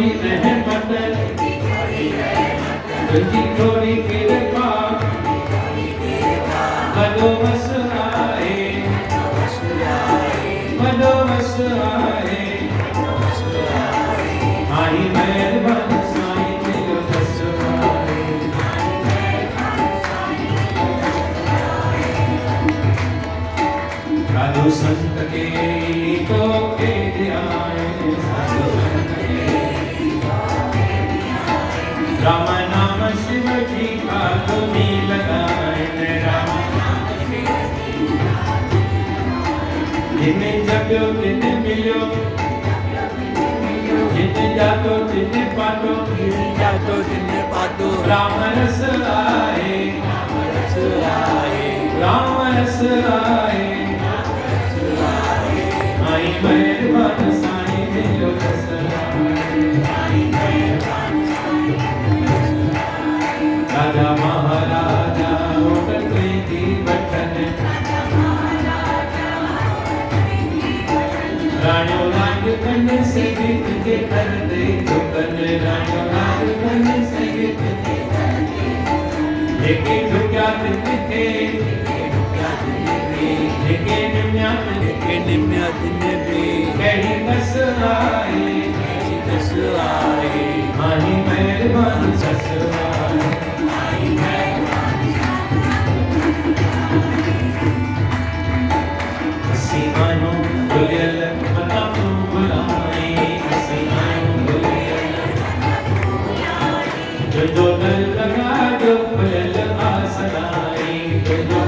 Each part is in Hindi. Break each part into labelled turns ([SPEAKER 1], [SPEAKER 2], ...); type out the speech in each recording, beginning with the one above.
[SPEAKER 1] थोड़ी रहमत, तुझी थोड़ी कृपा, बदोबस आए, बदोबस आए, आई मेहरबान साईं तेरो बस आए। साधु संत के तो के ध्यान, साधु संत के राम नाम शिव जी का तुम्ही लगाए, राम जिन्हें जप्यो तिन्हें मिलो, जिन्हें जातो तिन्हें पातो,
[SPEAKER 2] जातो तिन्हें पातो,
[SPEAKER 1] राम रस आए,
[SPEAKER 2] राम रस आए,
[SPEAKER 1] राम रस आए, आई मेहरबान साईं तेरो बस आए। राजा महाराजा उठते थी बटन, राणो राज कन से गीत के कर दे दुकन, राणो राज कन से गीत के कर दे, लेके झुक्या तिनके, लेके निम्या
[SPEAKER 2] तिन्हें भी
[SPEAKER 1] कहीं बस आए,
[SPEAKER 2] बस आए,
[SPEAKER 1] आई मेहरबान सस आए। हसी मानो गुलियल मता तू बुलाए, हसी मानो गुलियल जो जो दिल लगा जो गुलियल आसनाए, जो जो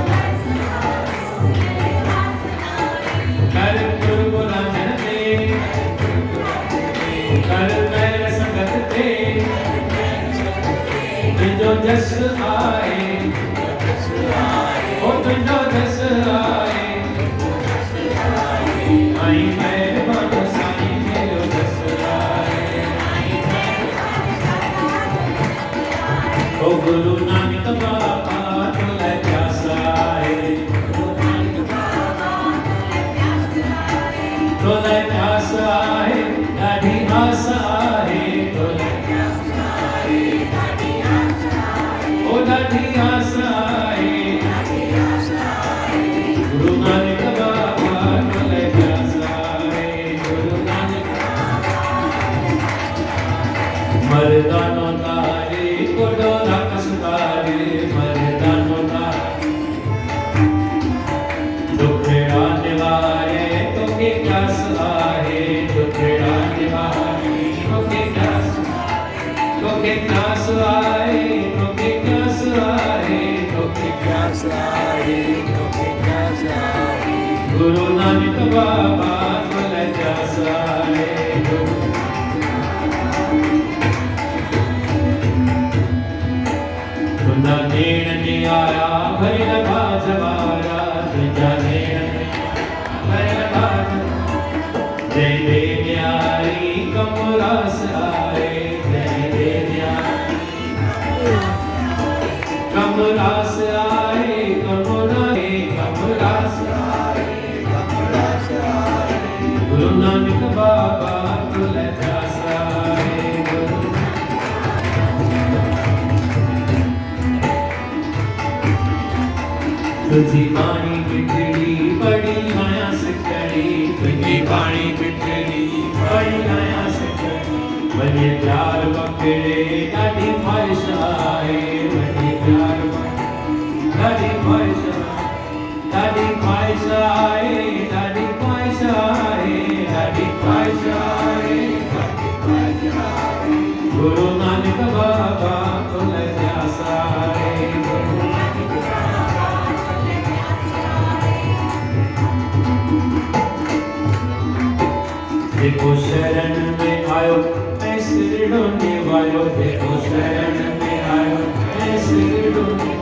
[SPEAKER 1] कर पुरपुरा चढ़ते, कर मेरे संगत ते, जो जस आए, ओ जो जस आए, आई मेहरबान साईं तेरो बस आए। ओ गुरु नानक बाबा तुले प्यासा है, तुले प्यासा है, ॾाढी आसा है, तुले ओ ॾाढी आसा है, गुरु नानक बाबा तुले प्यासा है, गुरु नानक मर्दानो तारे को डोरा कसतारे, मर्दानो तारे दुखड़ा निवारे तो के प्यास आए, दुखड़ा निवारे तो के प्यास, तो के प्यास आए, तो के प्यास आए, तो के प्यास
[SPEAKER 2] आए, तो प्यास आए,
[SPEAKER 1] गुरु नानक बाबा तुले प्यास आए, तुझा नेण ने आया भरिल बाजवारा, तुझा नेण ने भरिल बाज, जय देव न्यारी कमरास आए, जय देव न्यारी कमरास आए, कमराए कमरास आए,
[SPEAKER 2] कमरास आए,
[SPEAKER 1] गुरु नानक बाबा तुले प्यास आए, गुरु तुझी बाणी बिठड़ी बड़ी माया से कड़ी, तुझी बाणी बिठड़ी बड़ी माया से कड़ी, बने प्यार पकड़े ॾाढी ख्वाहिश आए, बने प्यार ॾाढी ख्वाहिश, ॾाढी ख्वाहिश आए, ॾाढी ख्वाहिश आए, ॾाढी ख्वाहिश आए, ॾाढी ख्वाहिश आए, गुरु नानक बाबा तुले प्यास आए, गुरु देखो शरण में आयो मैं सिर ढोने वायो, देखो शरण में आयो मैं सिर ढोने